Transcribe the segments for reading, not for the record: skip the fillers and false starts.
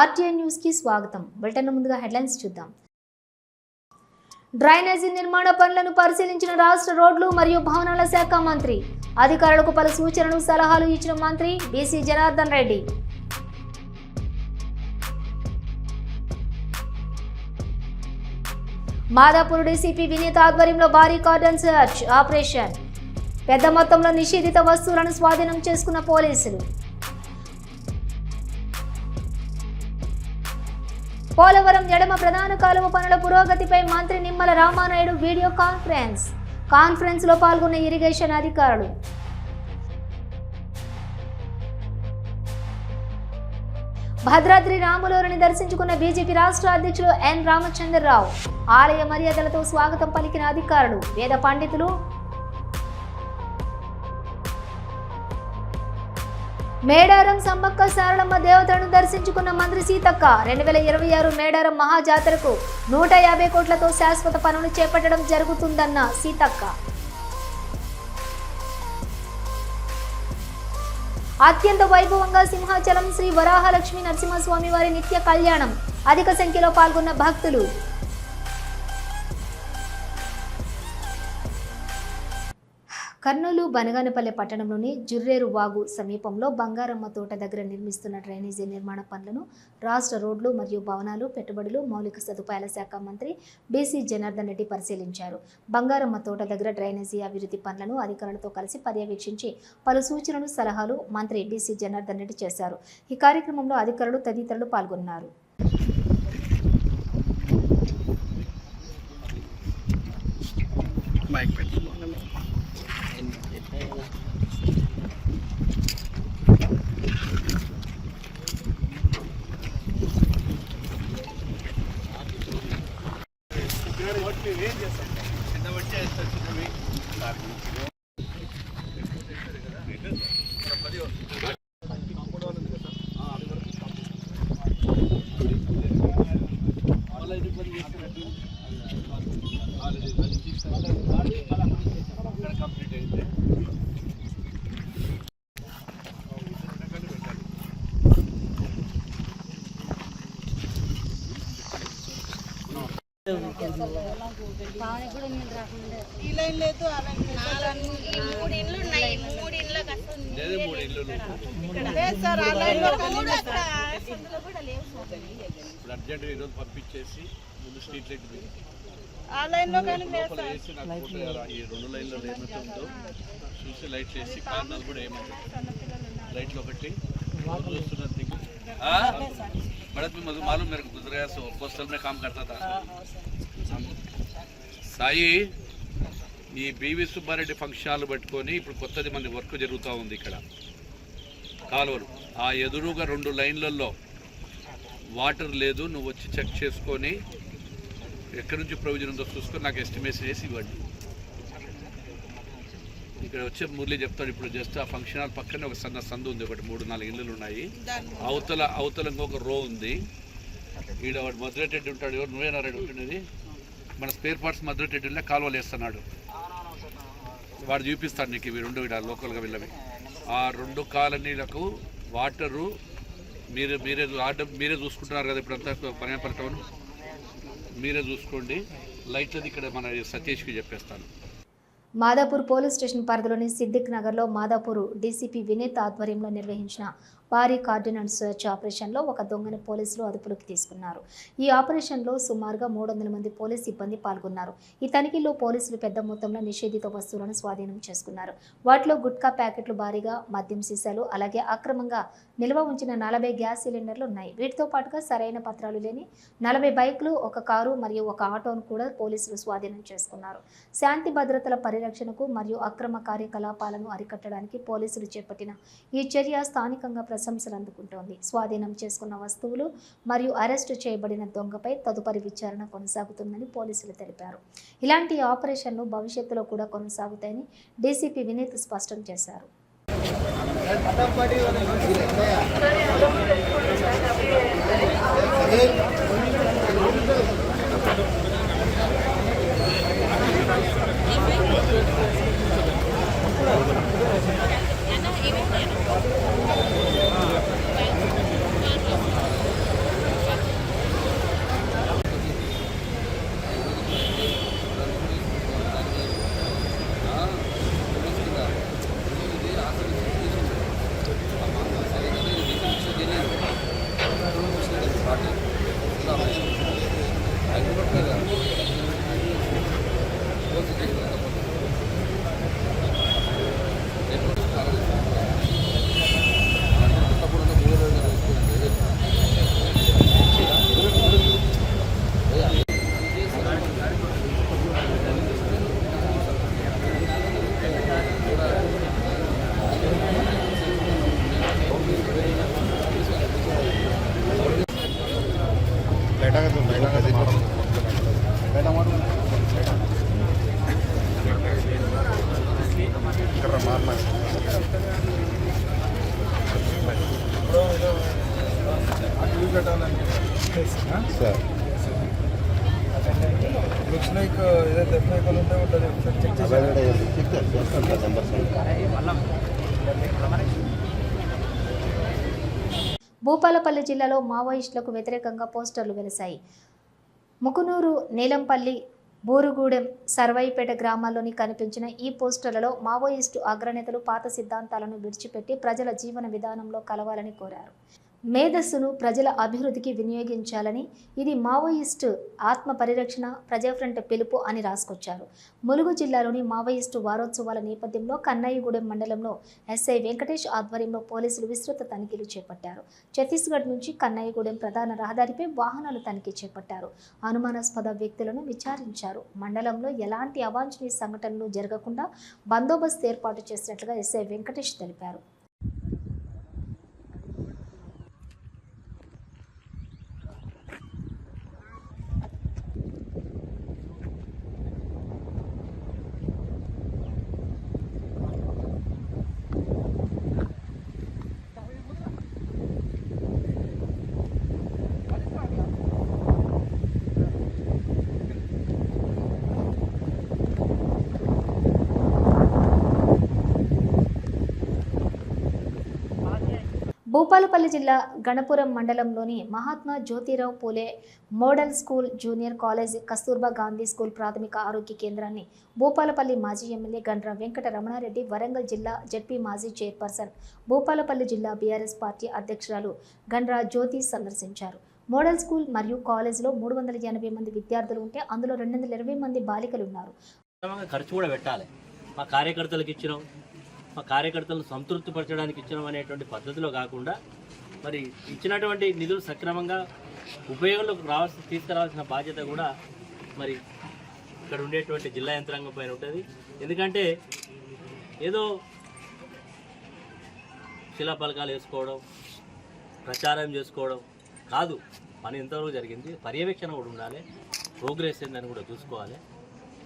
RTI news కి స్వాగతం. Bulletin ముందుగా హెడ్లైన్స్ చూద్దాం. డ్రైనేజీ నిర్మాణ పనులను పరిశీలించిన రాష్ట్ర రోడ్లు మరియు భవనాల శాఖ మంత్రి. అధికారులకు పలు సూచనలు సలహాలు ఇచ్చిన మంత్రి బీసీ జనార్దన్ రెడ్డి. మాదాపూర్ డీసీపీ వినీత్ ఆధ్వర్యంలో భారీ కార్డన్ సర్చ్ ఆపరేషన్. పెద్ద మొత్తంలో నిషేధిత వస్తువులను స్వాధీనం చేసుకున్న పోలీసులు. పోలవరం ఎడమ ప్రధాన కాలువ పనుల పురోగతిపై మంత్రి నిమ్మల రామానాయుడు వీడియో కాన్ఫరెన్స్ లో పాల్గొన్న ఇరిగేషన్ అధికారులు. భద్రాద్రి రాములూరుని దర్శించుకున్న బీజేపీ రాష్ట్ర అధ్యక్షులు ఎన్ రామచంద్రరావు. ఆలయ మర్యాదలతో స్వాగతం పలికిన అధికారులు, వేద పండితులు. మేడారం సమ్మక్క సారలమ్మ దేవతలను దర్శించుకున్న మంత్రి సీతక్క. 2026 మేడారం మహాజాతరకు 150 కోట్లతో శాశ్వత పనులు చేపట్టడం జరుగుతుందన్న సీతక్క. అత్యంత వైభవంగా సింహాచలం శ్రీ వరాహలక్ష్మి నరసింహస్వామి వారి నిత్య కళ్యాణం. అధిక సంఖ్యలో పాల్గొన్న భక్తులు. కర్నూలు బనగానపల్లె పట్టణంలోని జుర్రేరు వాగు సమీపంలో బంగారమ్మ తోట దగ్గర నిర్మిస్తున్న డ్రైనేజీ నిర్మాణ పనులను రాష్ట్ర రోడ్లు మరియు భవనాలు, పెట్టుబడులు, మౌలిక సదుపాయాల శాఖ మంత్రి బీసీ జనార్దన్ రెడ్డి పరిశీలించారు. బంగారమ్మ తోట దగ్గర డ్రైనేజీ అభివృద్ధి పనులను అధికారులతో కలిసి పర్యవేక్షించి పలు సూచనలు, సలహాలు మంత్రి బీసీ జనార్దన్ రెడ్డి చేశారు. ఈ కార్యక్రమంలో అధికారులు తదితరులు పాల్గొన్నారు. అర్జెంట్ ఈరోజు పంపించేసి ముందు స్ట్రీట్ లైట్ ఈ 2 లైన్లో ఏమవుతుందో చూసి లైట్లు వేసి కార్నర్ కూడా ఏమవుతుంది లైట్లు ఒకటి చూస్తున్నది बढ़त में मालूम मेरे को गुजरात से पोस्टल में काम करता था సాయి ఈ బీవీ సుబ్బారెడ్డి ఫంక్షన్ హాల్ పట్టుకొని ఇప్పుడు కొత్తది మంది వర్క్ జరుగుతూ ఉంది ఇక్కడ కాలువలు ఆ ఎదురుగా 2 లైన్లలో వాటర్ లేదు. నువ్వు వచ్చి చెక్ చేసుకొని ఎక్కడి నుంచి ప్రొవిజన్ ఉందో చూసుకొని నాకు ఎస్టిమేషన్ వేసి ఇవ్వండి. ఇక్కడ వచ్చే మురళి చెప్తాడు. ఇప్పుడు జస్ట్ ఆ ఫంక్షన్ హాల్ పక్కనే ఒక సన్న సందు ఉంది, ఒకటి 3-4 ఇళ్ళు ఉన్నాయి. అవతల ఇంకొక రో ఉంది. ఈడ వాడు మధురెడ్డి ఉంటాడు. ఎవరు నువ్వేనా రెడ్డి ఉంటున్నది? మన స్పేర్ పార్ట్స్ మధురెడ్డిలో కాలువలు వేస్తున్నాడు. వాడు చూపిస్తాడు నీకు ఇవి 2 ఇక్కడ లోకల్గా వెళ్ళవి. ఆ 2 కాలనీలకు వాటరు మీరే చూసుకుంటున్నారు కదా. ఇప్పుడంతా పనేపడతాను మీరే చూసుకోండి. లైట్లది ఇక్కడ మన సతీష్కి చెప్పేస్తాను. మాదాపూర్ పోలీస్ స్టేషన్ పరిధిలోని సిద్దిక్ నగర్లో మాదాపూర్ డీసీపీ వినీత్ ఆధ్వర్యంలో నిర్వహించిన భారీ కార్డినెన్స్ సర్చ్ ఆపరేషన్లో ఒక దొంగను పోలీసులు అదుపులోకి తీసుకున్నారు. ఈ ఆపరేషన్లో సుమారుగా 300 మంది పోలీసు సిబ్బంది పాల్గొన్నారు. ఈ తనిఖీలో పోలీసులు పెద్ద మొత్తంలో నిషేధిత వస్తువులను స్వాధీనం చేసుకున్నారు. వాటిలో గుట్కా ప్యాకెట్లు, భారీగా మద్యం సీసాలు, అలాగే అక్రమంగా నిల్వ ఉంచిన 40 గ్యాస్ సిలిండర్లు ఉన్నాయి. వీటితో పాటుగా సరైన పత్రాలు లేని 40 బైకులు, ఒక కారు మరియు ఒక ఆటోను కూడా పోలీసులు స్వాధీనం చేసుకున్నారు. శాంతి భద్రతల పరిరక్షణకు మరియు అక్రమ కార్యకలాపాలను అరికట్టడానికి పోలీసులు చేపట్టిన ఈ చర్య స్థానికంగా ప్రశంసలు అందుకుంటోంది. స్వాధీనం చేసుకున్న వస్తువులు మరియు అరెస్టు చేయబడిన దొంగపై తదుపరి విచారణ కొనసాగుతుందని పోలీసులు తెలిపారు. ఇలాంటి ఆపరేషన్లు భవిష్యత్తులో కూడా కొనసాగుతాయని డీసీపీ వినీత్ స్పష్టం చేశారు. Looks like either భూపాలపల్లి జిల్లాలో మావోయిస్టులకు వ్యతిరేకంగా పోస్టర్లు వెలిశాయి. ముకునూరు, నీలంపల్లి, బూరుగుగూడెం, సర్వాయిపేట గ్రామాల్లోని కనిపించిన ఈ పోస్టర్లలో మావోయిస్టు అగ్రనేతలు పాత సిద్ధాంతాలను విడిచిపెట్టి ప్రజల జీవన విధానంలో కలవాలని కోరారు. మేధస్సును ప్రజల అభివృద్ధికి వినియోగించాలని, ఇది మావోయిస్టు ఆత్మ పరిరక్షణ ప్రజాఫ్రంట్ పిలుపు అని రాసుకొచ్చారు. ములుగు జిల్లాలోని మావోయిస్టు వారోత్సవాల నేపథ్యంలో కన్నయ్యగూడెం మండలంలో ఎస్ఐ వెంకటేష్ ఆధ్వర్యంలో పోలీసులు విస్తృత తనిఖీలు చేపట్టారు. ఛత్తీస్గఢ్ నుంచి కన్నయ్యగూడెం ప్రధాన రహదారిపై వాహనాలు తనిఖీ చేపట్టారు. అనుమానాస్పద వ్యక్తులను విచారించారు. మండలంలో ఎలాంటి అవాంఛనీయ సంఘటనలు జరగకుండా బందోబస్తు ఏర్పాటు చేసినట్లుగా ఎస్ఐ వెంకటేష్ తెలిపారు. భూపాలపల్లి జిల్లా గణపురం మండలంలోని Mahatma Jyotirao Phule model school, junior college, Kasturba Gandhi school ప్రాథమిక ఆరోగ్య కేంద్రాన్ని భూపాలపల్లి మాజీ ఎమ్మెల్యే గండ్ర వెంకట రమణారెడ్డి, వరంగల్ జిల్లా జడ్పీ మాజీ చైర్పర్సన్, భూపాలపల్లి జిల్లా బీఆర్ఎస్ పార్టీ అధ్యక్షురాలు గండ్ర జ్యోతి సందర్శించారు. మోడల్ స్కూల్ మరియు కాలేజ్లో 380 మంది విద్యార్థులు ఉంటే అందులో 220 మంది బాలికలు ఉన్నారు. ఖర్చు కూడా పెట్టాలి. మా కార్యకర్తలకు ఇచ్చినాం, మా కార్యకర్తలను సంతృప్తిపరచడానికి ఇచ్చినాం అనేటువంటి పద్ధతిలో కాకుండా మరి ఇచ్చినటువంటి నిధులు సక్రమంగా ఉపయోగంలోకి తీసుకురావాల్సిన బాధ్యత కూడా మరి ఇక్కడ ఉండేటువంటి జిల్లా యంత్రాంగం పైన ఉంటుంది. ఎందుకంటే ఏదో శిలాఫలకాలు వేసుకోవడం, ప్రచారం చేసుకోవడం కాదు. పని ఎంతవరకు జరిగింది, పర్యవేక్షణ కూడా ఉండాలి, ప్రోగ్రెస్ ఏందని కూడా చూసుకోవాలి.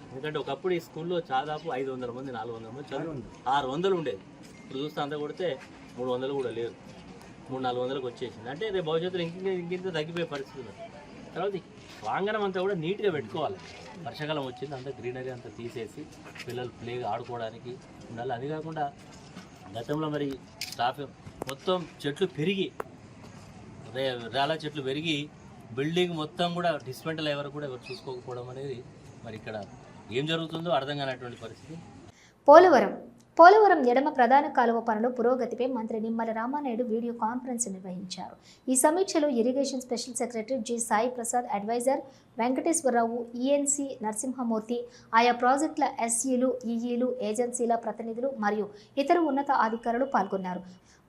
ఎందుకంటే ఒకప్పుడు ఈ స్కూల్లో దాదాపు 500 మంది 400 మంది చదువు 600 ఉండేది. ఇప్పుడు చూస్తే అంతా కొడితే 300 కూడా లేదు, 300-400కి వచ్చేసింది. అంటే రేపు భవిష్యత్తులో ఇంకింత తగ్గిపోయే పరిస్థితి ఉంది. తర్వాత ప్రాంగణం అంతా కూడా నీట్గా పెట్టుకోవాలి. వర్షాకాలం వచ్చింది, అంతా గ్రీనరీ అంతా తీసేసి పిల్లలు ప్లేగా ఆడుకోవడానికి ఉండాలి. అది కాకుండా గతంలో మరి స్టాఫ్ మొత్తం చెట్లు పెరిగి రేలా చెట్లు పెరిగి బిల్డింగ్ మొత్తం కూడా డిస్మెంటల్ ఎవరు కూడా ఎవరు చూసుకోకపోవడం అనేది మరి ఇక్కడ ఏం జరుగుతుందో అర్థం కానటువంటి పరిస్థితి. పోలవరం ఎడమ ప్రధాన కాలువ పనుల పురోగతిపై మంత్రి నిమ్మల రామానాయుడు వీడియో కాన్ఫరెన్స్ నిర్వహించారు. ఈ సమీక్షలో irrigation special secretary G Sai Prasad, advisor Venkateswararao, ENC Narasimhamurthy, ఆయా ప్రాజెక్టుల ఎస్ఈలు, ఈఈలు, ఏజెన్సీల ప్రతినిధులు మరియు ఇతర ఉన్నత అధికారులు పాల్గొన్నారు.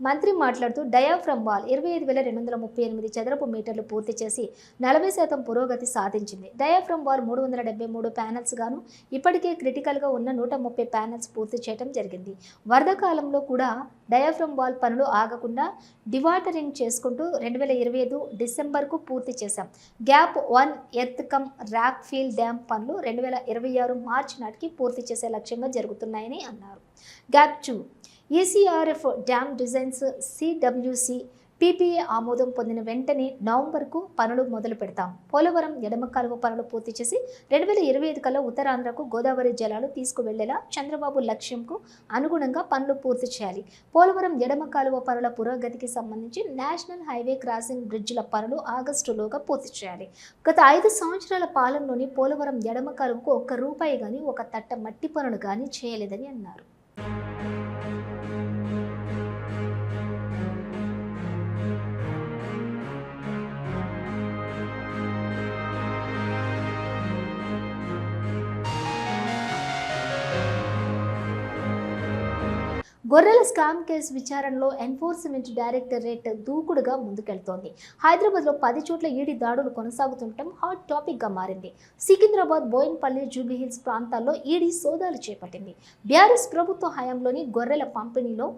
మంత్రి మాట్లాడుతూ డయాఫ్రమ్ వాల్ 25,238 చదరపు మీటర్లు పూర్తి చేసి 40% పురోగతి సాధించింది. డయాఫ్రమ్ వాల్ 373 ప్యానెల్స్ గాను ఇప్పటికే క్రిటికల్గా ఉన్న 130 ప్యానెల్స్ పూర్తి చేయడం జరిగింది. వరద కాలంలో కూడా డయాఫ్రమ్ వాల్ పనులు ఆగకుండా డివాటరింగ్ చేసుకుంటూ 2025 డిసెంబర్కు పూర్తి చేశాం. Gap 1 earth cum rack feel dam పనులు 2026 మార్చి నాటికి పూర్తి చేసే లక్ష్యంగా జరుగుతున్నాయని అన్నారు. Gap 2 ECRF dam designs CWC PPA ఆమోదం పొందిన వెంటనే నవంబర్కు పనులు మొదలు పెడతాం. పోలవరం ఎడమ కాలువ పనులు పూర్తి చేసి 2025 కల్లా ఉత్తరాంధ్రకు గోదావరి జలాలు తీసుకువెళ్లేలా చంద్రబాబు లక్ష్యంకు అనుగుణంగా పనులు పూర్తి చేయాలి. పోలవరం ఎడమ కాలువ పనుల పురోగతికి సంబంధించి నేషనల్ హైవే క్రాసింగ్ బ్రిడ్జిల పనులు ఆగస్టులోగా పూర్తి చేయాలి. గత 5 సంవత్సరాల పాలనలోని పోలవరం ఎడమ కాలువకు ₹1 కానీ ఒక తట్ట మట్టి పనులు కానీ చేయలేదని అన్నారు. గొర్రెల స్కామ్ కేసు విచారణలో ఎన్ఫోర్స్మెంట్ డైరెక్టరేట్ దూకుడుగా ముందుకెళ్తోంది. హైదరాబాద్లో 10 చోట్ల ఈడీ దాడులు కొనసాగుతుండటం హాట్ టాపిక్గా మారింది. సికింద్రాబాద్, బోయిన్పల్లి, జూబ్లీహిల్స్ ప్రాంతాల్లో ఈడీ సోదాలు చేపట్టింది. బీఆర్ఎస్ ప్రభుత్వ హయాంలోని గొర్రెల పంపిణీలో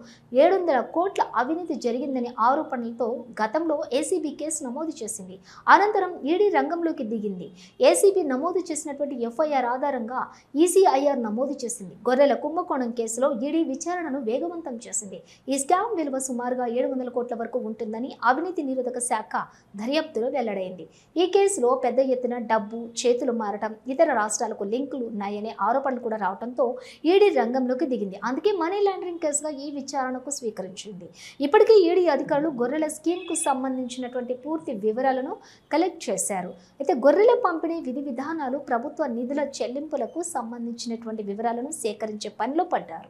700 కోట్ల అవినీతి జరిగిందనే ఆరోపణలతో గతంలో ఏసీబీ కేసు నమోదు చేసింది. అనంతరం ఈడీ రంగంలోకి దిగింది. ఏసీబీ నమోదు చేసినటువంటి ఎఫ్ఐఆర్ ఆధారంగా ఈసీఐఆర్ నమోదు చేసింది. గొర్రెల కుంభకోణం కేసులో ఈడీ విచారణను వేగవంతం చేసింది. ఈ స్కామ్ విలువ సుమారుగా 700 కోట్ల వరకు ఉంటుందని అవినీతి నిరోధక శాఖ దర్యాప్తులో వెల్లడైంది. ఈ కేసులో పెద్ద ఎత్తున డబ్బు చేతులు మారటం, ఇతర రాష్ట్రాలకు లింకులు ఉన్నాయనే ఆరోపణలు కూడా రావడంతో ఈడీ రంగంలోకి దిగింది. అందుకే మనీ లాండరింగ్ కేసుగా ఈ విచారణకు స్వీకరించింది. ఇప్పటికే ఈడీ అధికారులు గొర్రెల స్కీమ్కు సంబంధించినటువంటి పూర్తి వివరాలను కలెక్ట్ చేశారు. అయితే గొర్రెల పంపిణీ విధి విధానాలు, ప్రభుత్వ నిధుల చెల్లింపులకు సంబంధించినటువంటి వివరాలను సేకరించే పనిలో పడ్డారు.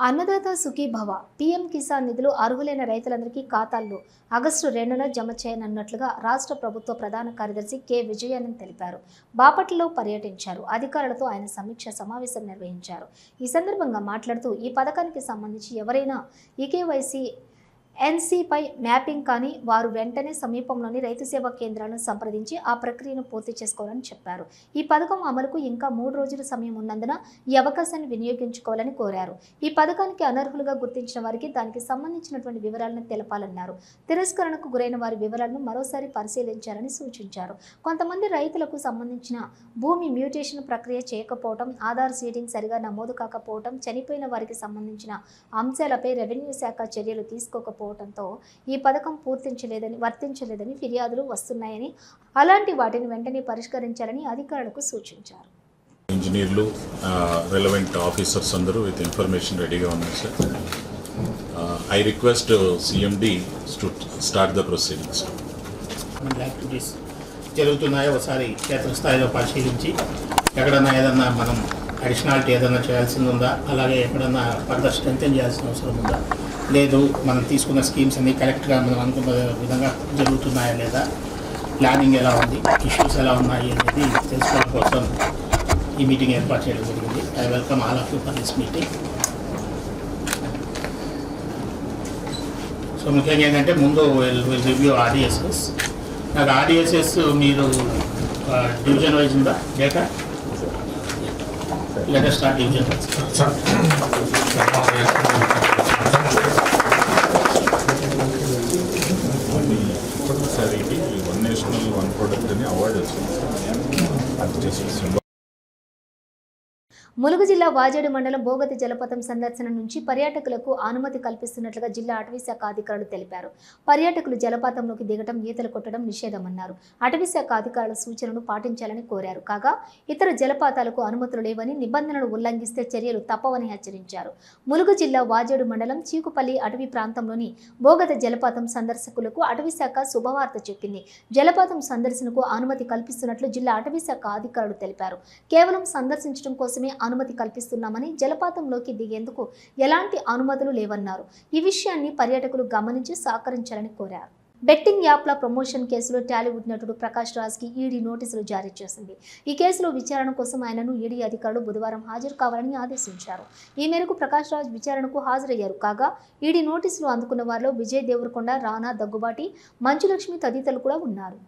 అన్నదాత సుఖీభవ పీఎం కిసాన్ నిధులు అర్హులైన రైతులందరికీ ఖాతాల్లో ఆగస్టు 2న జమ చేయనున్నట్లుగా రాష్ట్ర ప్రభుత్వ ప్రధాన కార్యదర్శి కె విజయానంద్ తెలిపారు. బాపట్లలో పర్యటించారు. అధికారులతో ఆయన సమీక్ష సమావేశం నిర్వహించారు. ఈ సందర్భంగా మాట్లాడుతూ ఈ పథకానికి సంబంధించి ఎవరైనా ఈకేవైసీ ఎన్సీపై మ్యాపింగ్ కానీ వారు వెంటనే సమీపంలోని రైతు సేవా కేంద్రాలను సంప్రదించి ఆ ప్రక్రియను పూర్తి చేసుకోవాలని చెప్పారు. ఈ పథకం అమలుకు ఇంకా 3 రోజుల సమయం ఉన్నందున ఈ అవకాశాన్ని వినియోగించుకోవాలని కోరారు. ఈ పథకానికి అనర్హులుగా గుర్తించిన వారికి దానికి సంబంధించినటువంటి వివరాలను తెలపాలన్నారు. తిరస్కరణకు గురైన వారి వివరాలను మరోసారి పరిశీలించాలని సూచించారు. కొంతమంది రైతులకు సంబంధించిన భూమి మ్యూటేషన్ ప్రక్రియ చేయకపోవడం, ఆధార్ సీడింగ్ సరిగా నమోదు కాకపోవడం, చనిపోయిన వారికి సంబంధించిన అంశాలపై రెవెన్యూ శాఖ చర్యలు తీసుకోకపోవడం ఈ పథకం వర్తించలేదని ఫిర్యాదులు వస్తున్నాయని, అలాంటి వాటిని వెంటనే పరిష్కరించాలని అధికారులకు సూచించారు. ఇంజనీర్లు, రెలవెంట్ ఆఫీసర్స్ అందరూ విత్ ఇన్ఫర్మేషన్ రెడీగా ఉన్నారు sir. I request CMD to start the proceedings. Activities జరుగుతున్నాయో ఒకసారి క్షేత్రస్థాయిలో పరిశీలించి ఎక్కడన్నా ఏదన్నా మనం అడిషనాలిటీ ఏదైనా చేయాల్సింది ఉందా, అలాగే ఎక్కడన్నా ఫర్దర్ స్ట్రెంథెన్ చేయాల్సిన అవసరం ఉందా, లేదు మనం తీసుకున్న స్కీమ్స్ అన్నీ కరెక్ట్గా మనం అనుకున్న విధంగా జరుగుతున్నాయా లేదా, ప్లానింగ్ ఎలా ఉంది, ఇష్యూస్ ఎలా ఉన్నాయి అనేది తెలుసుకోవడం కోసం ఈ మీటింగ్ ఏర్పాటు చేయడం జరిగింది. I welcome all of you for this meeting. So ముఖ్యంగా ఏంటంటే ముందు విల్ రివ్యూ ఆర్డిఎస్ఎస్. నాకు ఆర్డిఎస్ఎస్ మీరు డివిజన్ వైజ్ ఉందా data? Let us start division wise. Sir ఇది వన్ నేషనల్ వన్ ప్రోడక్ట్ అని అవార్డు వచ్చింది సార్. అది చేసి ములుగు జిల్లా వాజేడు మండలం బోగతి జలపాతం సందర్శన నుంచి పర్యాటకులకు అనుమతి కల్పిస్తున్నట్లుగా జిల్లా అటవీశాఖ అధికారులు తెలిపారు. పర్యాటకులు జలపాతంలోకి దిగటం, ఈతలు కొట్టడం నిషేధమన్నారు. అటవీశాఖ అధికారుల సూచనను పాటించాలని కోరారు. కాగా ఇతర జలపాతాలకు అనుమతులు లేవని, నిబంధనలు ఉల్లంఘిస్తే చర్యలు తప్పవని హెచ్చరించారు. ములుగు జిల్లా వాజేడు మండలం చీకుపల్లి అటవీ ప్రాంతంలోని బోగతి జలపాతం సందర్శకులకు అటవీశాఖ శుభవార్త చెప్పింది. జలపాతం సందర్శనకు అనుమతి కల్పిస్తున్నట్లు జిల్లా అటవీశాఖ అధికారులు తెలిపారు. కేవలం సందర్శించడం కోసమే అనుమతి కల్పిస్తున్నామని, జలపాతంలోకి దిగేందుకు ఎలాంటి అనుమతులు లేవన్నారు. ఈ విషయాన్ని పర్యాటకులు గమనించి సహకరించాలని కోరారు. బెట్టింగ్ యాప్ల ప్రమోషన్ కేసులో టాలీవుడ్ నటుడు ప్రకాష్ రాజ్కి ఈడీ నోటీసులు జారీ చేసింది. ఈ కేసులో విచారణ కోసం ఆయనను ఈడీ అధికారులు బుధవారం హాజరు కావాలని ఆదేశించారు. ఈ మేరకు ప్రకాష్ రాజ్ విచారణకు హాజరయ్యారు. కాగా ఈడీ నోటీసులు అందుకున్న వారిలో విజయ్ దేవరకొండ, రానా దగ్గుబాటి, మంచులక్ష్మి తదితరులు కూడా ఉన్నారు.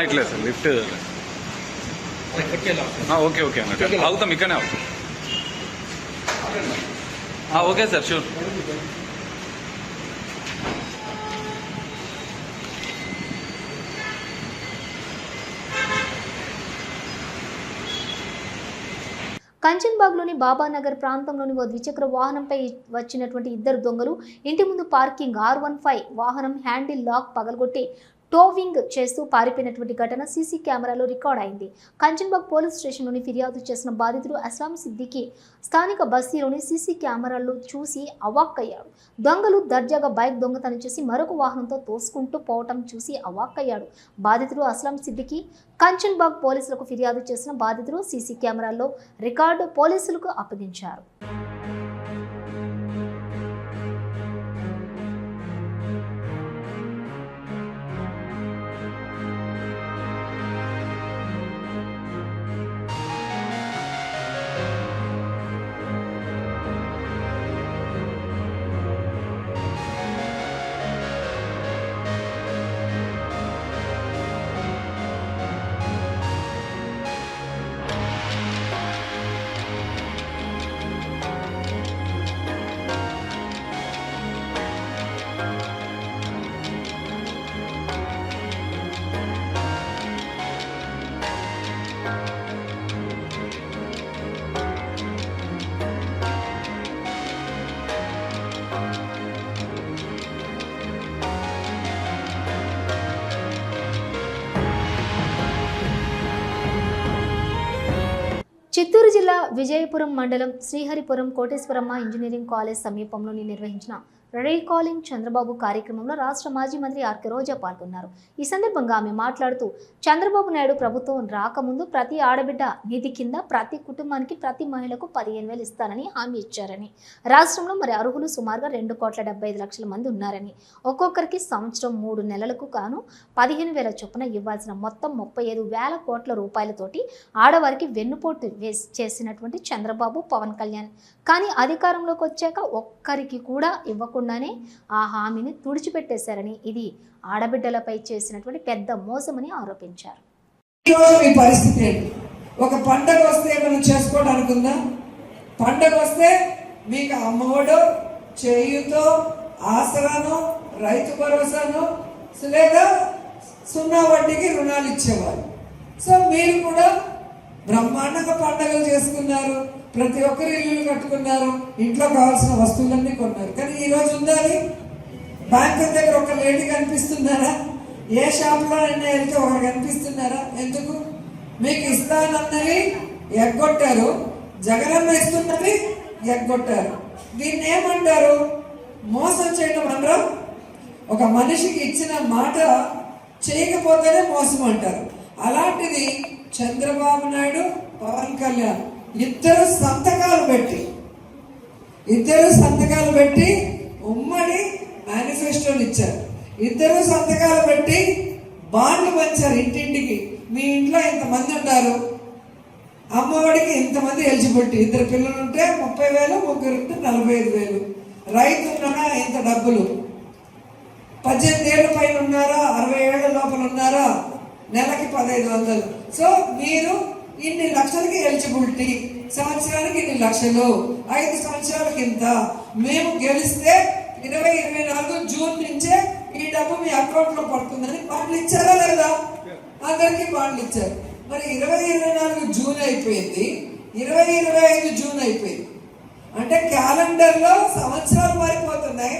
ఇట్లే సార్ లిఫ్ట్ ఓకే ఓకే అన్నట్టు అవుతాం, ఇక్కడనే అవుతాం. Okay sir, sure. కంచన్బాగ్లోని బాబానగర్ ప్రాంతంలోని ఓ ద్విచక్ర వాహనంపై వచ్చినటువంటి 2 దొంగలు ఇంటి ముందు పార్కింగ్ R15 వాహనం హ్యాండిల్ లాక్ పగలగొట్టి టోవింగ్ చేస్తూ పారిపోయినటువంటి ఘటన సీసీ కెమెరాలో రికార్డ్ అయింది. కంచన్బాగ్ పోలీస్ స్టేషన్లోని ఫిర్యాదు చేసిన బాధితుడు అస్లాం సిద్దికి స్థానిక బస్తీలోని సీసీ కెమెరాల్లో చూసి అవాక్కయ్యాడు. దొంగలు దర్జాగా బైక్ దొంగతనం చేసి మరొక వాహనంతో తోసుకుంటూ పోవటం చూసి అవాక్కయ్యాడు. బాధితుడు అస్లాం సిద్దికి కంచన్బాగ్ పోలీసులకు ఫిర్యాదు చేసిన బాధితుడు సీసీ కెమెరాల్లో రికార్డు పోలీసులకు అప్పగించారు. చిత్తూరు జిల్లా విజయపురం మండలం శ్రీహరిపురం కోటేశ్వరమ్మ ఇంజనీరింగ్ కాలేజ్ సమీపంలోని నిర్వహించిన రీకాలింగ్ చంద్రబాబు కార్యక్రమంలో రాష్ట్ర మాజీ మంత్రి ఆర్కే రోజా పాల్గొన్నారు. ఈ సందర్భంగా ఆమె మాట్లాడుతూ చంద్రబాబు నాయుడు ప్రభుత్వం రాకముందు ప్రతి ఆడబిడ్డ నిధి కింద ప్రతి కుటుంబానికి ప్రతి మహిళకు 15,000 ఇస్తానని హామీ ఇచ్చారని, రాష్ట్రంలో మరి అర్హులు సుమారుగా 2,75,00,000 మంది ఉన్నారని, ఒక్కొక్కరికి సంవత్సరం 3 నెలలకు గాను 15,000 చొప్పున ఇవ్వాల్సిన మొత్తం 35,000 కోట్ల రూపాయలతోటి ఆడవారికి వెన్నుపోటు చేసినటువంటి చంద్రబాబు పవన్ కళ్యాణ్ కానీ అధికారంలోకి వచ్చాక ఒక్కరికి కూడా ఇవ్వకుండానే ఆ హామీని తుడిచిపెట్టేశారని, ఇది ఆడబిడ్డలపై చేసినటువంటి పెద్ద మోసమని ఆరోపించారు. మీ పరిస్థితి ఏంటి? ఒక పండగ వస్తే మనం చేసుకోవడానికి ఉందా? పండగ వస్తే మీకు అమ్మఒడో, చేయుతో, ఆసరానో, రైతు భరోసానో లేదా 0 వడ్డీకి రుణాలు ఇచ్చేవారు. సో మీరు కూడా బ్రహ్మాండంగా పండగలు చేసుకున్నారు, ప్రతి ఒక్కరు ఇల్లు కట్టుకున్నారు, ఇంట్లో కావాల్సిన వస్తువులన్నీ కొన్నారు. కానీ ఈరోజు ఉండాలి బ్యాంకుల దగ్గర ఒక లేడీ కనిపిస్తున్నారా? ఏ షాప్లో అయినా వెళ్తే ఒకరు కనిపిస్తున్నారా? ఎందుకు? మీకు ఇస్తానన్నవి ఎగ్గొట్టారు, జగనన్న ఇస్తున్నవి ఎగ్గొట్టారు. దీన్ని ఏమంటారు? మోసం చేయడం అనరా? ఒక మనిషికి ఇచ్చిన మాట చేయకపోతేనే మోసం అంటారు. అలాంటిది చంద్రబాబు నాయుడు, పవన్ కళ్యాణ్ ఇద్దరు సంతకాలు పెట్టి ఉమ్మడి మేనిఫెస్టోని ఇచ్చారు. ఇద్దరు సంతకాలు పెట్టి బాండ్లు పంచారు ఇంటింటికి. మీ ఇంట్లో ఇంతమంది ఉన్నారు, అమ్మఒడికి ఇంతమంది ఎలిజిబిలిటీ, 2 పిల్లలు ఉంటే 30,000, 3 ఉంటే 45,000, రైతు ఉన్నారా ఇంత డబ్బులు, 18 ఏళ్ళ పైన ఉన్నారా, 60 ఏళ్ళ లోపల ఉన్నారా, నెలకి 1,500. సో మీరు ఇన్ని లక్షలకి ఎలిజిబిలిటీ, సంవత్సరానికి ఇన్ని లక్షలు, 5 సంవత్సరాలకి ఇంత. మేము గెలిస్తే 2024 జూన్ నుంచే ఈ డబ్బు మీ అకౌంట్లో పడుతుందని బాండ్లు ఇచ్చారా లేదా? అందరికీ బాండ్లు ఇచ్చారు. మరి 2024 జూన్ అయిపోయింది, 2025 జూన్ అయిపోయింది. అంటే క్యాలెండర్లో సంవత్సరాలు మారిపోతున్నాయి,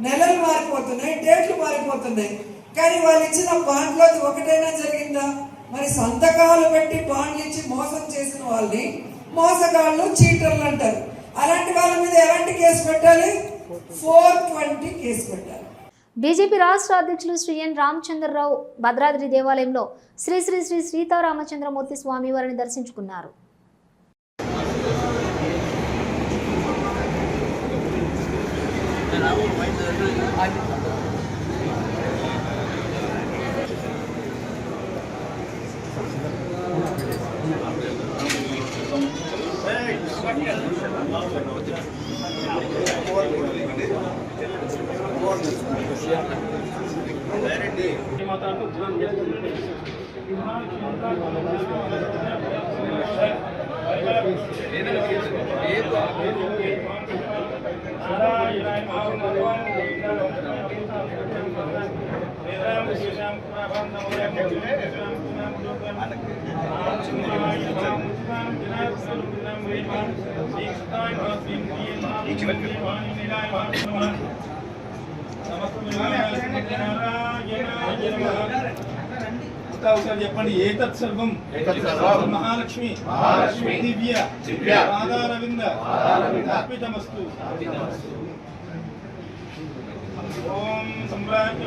నెలలు మారిపోతున్నాయి, డేట్లు మారిపోతున్నాయి. కానీ వాళ్ళు ఇచ్చిన బాండ్లో ఒకటైనా జరిగిందా? మరి సంతకాలు పెట్టి బాండ్లు ఇచ్చి మోసం చేసిన వాళ్ళని మోసగాళ్ళు, చీటర్లు అంటారు. అలాంటి వాళ్ళ మీద ఎలాంటి కేసు పెట్టాలి? 420 కేసు పెట్టాలి. బీజేపీ రాష్ట్ర అధ్యక్షులు శ్రీ ఎన్ రామచంద్రరావు భద్రాద్రి దేవాలయంలో శ్రీ శ్రీ శ్రీ సీతారామచంద్రమూర్తి స్వామి వారిని దర్శించుకున్నారు. చెప్పండి. ఏతత్ సర్వం మహాలక్ష్మి దివ్య పాదారవింద అర్పితమస్తు. ఓం సంప్రాజ్ఞ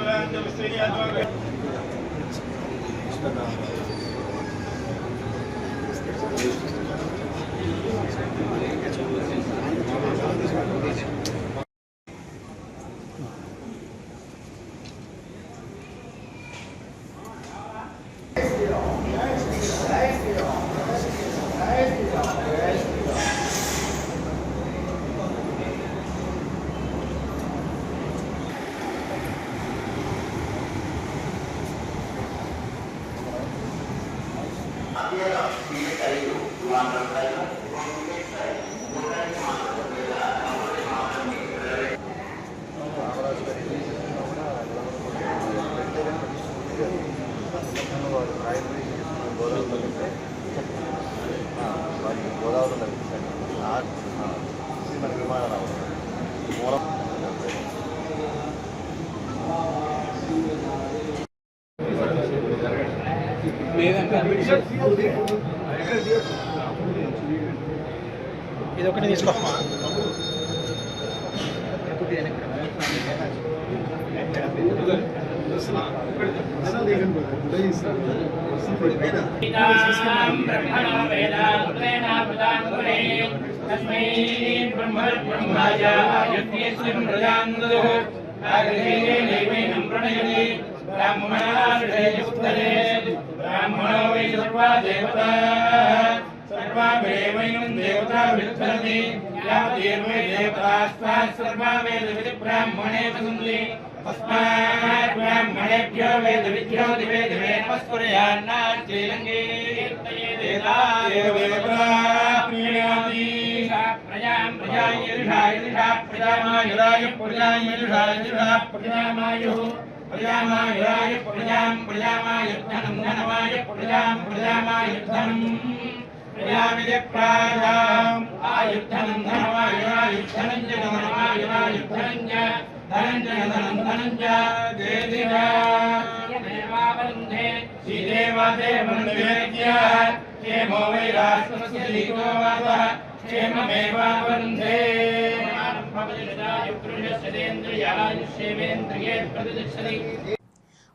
ఇది ఒకటి తీసుకో. బ్రాహ్మణో వై సర్వా దేవతా సర్వావేవైనం దేవతా విత్తరతి యావదేవై దేవతాస్తాత్ సర్వా వేద విధి బ్రాహ్మణే సంతి తస్మాత్ బ్రాహ్మణేభ్యో వేద విద్యో దివే దివే నమస్కుర్యాన్నార్చేలంగే దేవతా దేవతా ప్రియాది ప్రజాం ప్రజాయర్షాయర్షా ప్రజామాయురాయ ప్రజాయర్షాయర్షా ప్రజామాయు ప్రజామాయురాయ ప్రజాం ప్రజామాయుద్ధనం ధనమాయ ప్రజాం ప్రజామాయుద్ధనం ప్రజామిది ప్రాజాం ఆయుద్ధనం ధనమాయురాయుద్ధనం చ ధనమాయురాయుద్ధనం చ ధనం చ ధనం ధనం చ దేవావరుంధే శ్రీదేవాదేవన్వేద్య క్షేమో వై రాష్ట్రస్య లీతో వాసః క్షేమమేవావరుంధే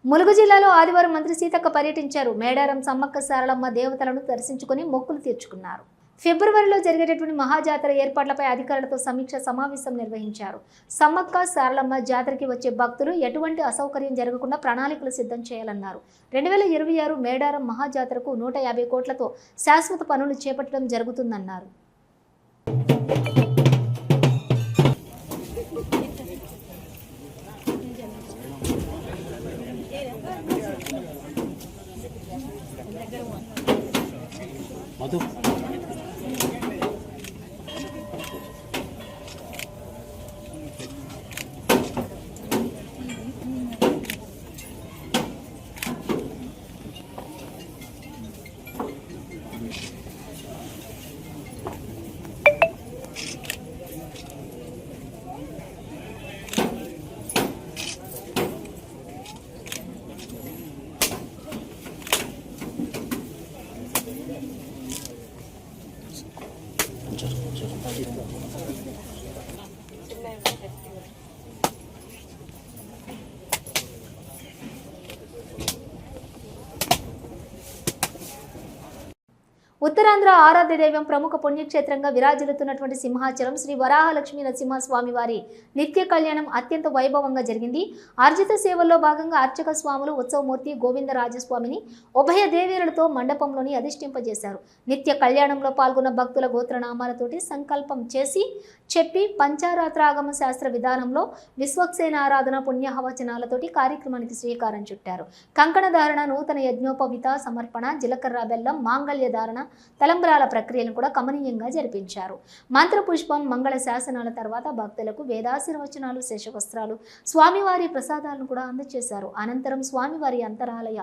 ములుగు జిల్లాలో ఆదివారం మంత్రి సీతక్క పర్యటించారు. మేడారం సమ్మక్క సారలమ్మ దేవతలను దర్శించుకుని మొక్కులు తీర్చుకున్నారు. ఫిబ్రవరిలో జరిగేటటువంటి మహాజాతర ఏర్పాట్లపై అధికారులతో సమీక్ష సమావేశం నిర్వహించారు. సమ్మక్క సారలమ్మ జాతరకి వచ్చే భక్తులు ఎటువంటి అసౌకర్యం జరగకుండా ప్రణాళికలు సిద్ధం చేయాలన్నారు. 2026 మేడారం మహాజాతరకు 150 కోట్లతో శాశ్వత పనులు చేపట్టడం జరుగుతుందన్నారు. ఉత్తరాంధ్ర ఆరాధ్య దైవం ప్రముఖ పుణ్యక్షేత్రంగా విరాజిల్లుతున్నటువంటి సింహాచలం శ్రీ వరాహలక్ష్మీ నరసింహస్వామి వారి నిత్య కళ్యాణం అత్యంత వైభవంగా జరిగింది. ఆర్జిత సేవల్లో భాగంగా అర్చక స్వాములు ఉత్సవమూర్తి గోవిందరాజస్వామిని ఉభయ దేవేరులతో మండపంలోని అధిష్ఠింపజేశారు. నిత్య కళ్యాణంలో పాల్గొన్న భక్తుల గోత్రనామాలతోటి సంకల్పం చెప్పి పంచారాత్రాగమ శాస్త్ర విధానంలో విశ్వక్సేన ఆరాధన పుణ్యహవచనాలతోటి కార్యక్రమానికి శ్రీకారం చుట్టారు. కంకణధారణ, నూతన యజ్ఞోపవిత సమర్పణ, జీలకర్ర బెల్లం, మాంగళ్య ధారణ, తలంబ్రాల ప్రక్రియను కూడా కమనీయంగా జరిపించారు. మంత్రపుష్పం, మంగళ శాసనాల తర్వాత భక్తులకు వేదాశీర్వచనాలు, శేషవస్త్రాలు, స్వామివారి ప్రసాదాలను కూడా అందజేశారు. అనంతరం స్వామివారి అంతరాలయ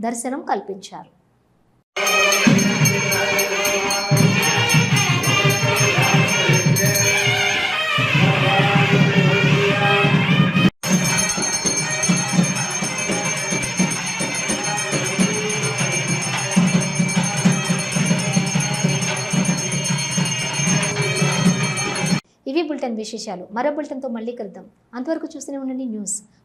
దర్శనం కల్పించారు. ఇవి బులెటిన్ విశేషాలు. మరో బులెటిన్తో మళ్ళీ కలుద్దాం. అంతవరకు చూస్తూనే ఉండండి న్యూస్.